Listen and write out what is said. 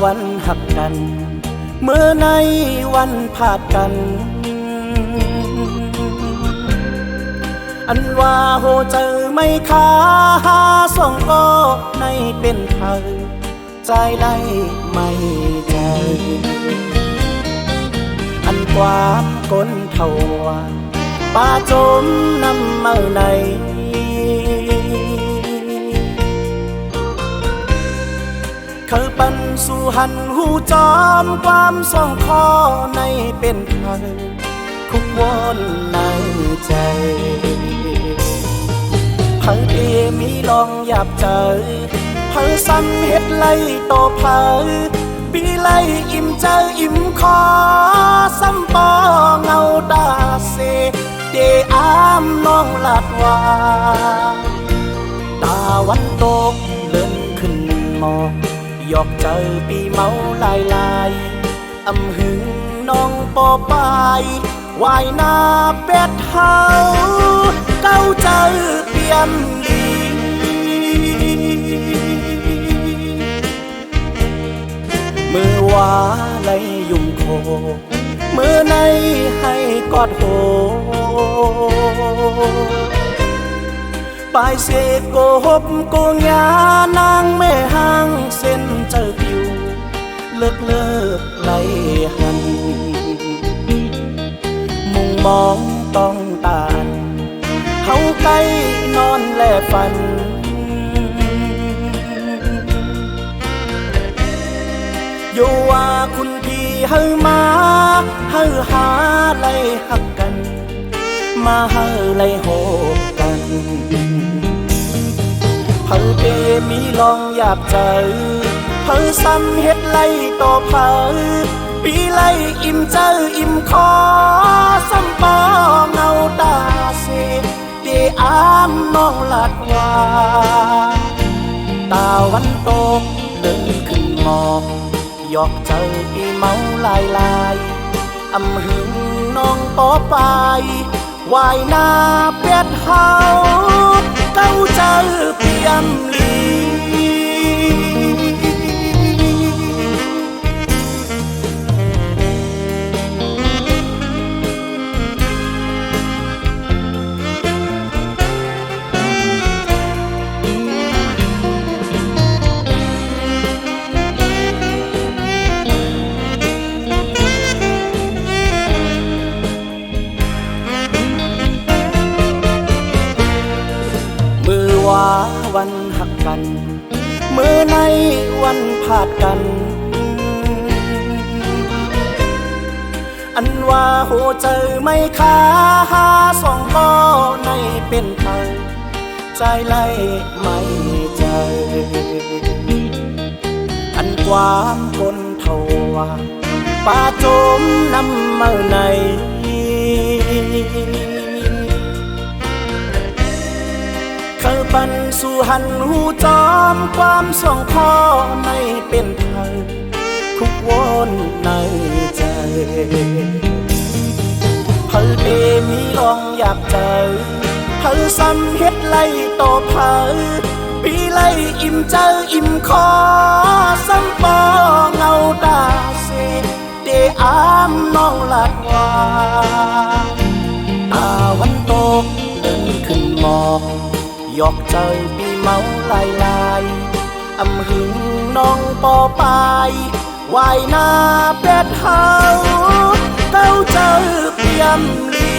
วันหักกันเมื่อในวันพาดกันอันว่าโหเจอไม่ค้าหาส่งก็ในเป็นเธอใจไล่ไม่เจออันความก้นเท่าป่าจมน้ำเมื่อในเขาปันสู่หันหูจอมความสองคอในเป็นเธอคุกวนในใจเพิ่งเอมีลองหยาบเจอเพิ่งซ้ำเฮ็ดไล่โตเพิ่งปีไล่อิ่มเจออิ่มคอซ้ำปอเงาดาเซเดอามน้องลาดว่าตาวันตกเลื่อนขึ้นมองยอกเจอปีเมาลายลายอำหึงน้องปอปายวายหน้าเป็ดเฮาเก้าเจอเปี่ยมลีมือว่าไหลยุ่มโคมือในให้กอดโหปลายเศษโกหบโกงานางแม่ห้างเส้นเจอผิวเลิกไหลหันมุ่งมองต้องตานเฮาใกล้นอนแลฝันอยู่ว่าคุณพี่เฮามาเฮาหาไหลหักกันมาเฮาไหลโหกันเพิ่งเอมีลองหยาบเจอเพิ่งซ้ำเฮ็ดไล่ต่อเพิ่งปีไล่อิ่มเจออิ่มคอซ้ำปอเงาตาเสเดอามน้องลาดว่าตาวันตกเลื่อนขึ้นมองยอกเจอปีเมาลายลายอำหึงน้องปอปายวายหน้าเป็ดเฮาเก้าเจอเปี่ยมลีว่าวันหักกันเมื่อในวันพาดกันอันว่าโหเจอไม่ค้าหาสองก็ในเป็นเธอใจไล่ไม่เจออันความคนเท่าว่าป่าจมน้ำเมื่อในเขาปันสู่หันหูจอมความสองคอในเป็นเธอคุกวนในใจเพิ่งเอมีลองหยาบเจอเพิ่งซ้ำเฮ็ดไล่ต่อเพิ่งปีไล่อิ่มเจออิ่มคอซ้ำปอเงาตาเสเดอามน้องลาดว่าตาวันตกเลื่อนขึ้นมองยอกเจอปีเมาลายลายอำหึงน้องปอปายวายหน้าเป็ดเฮาเก้าเจอเปี่ยมลี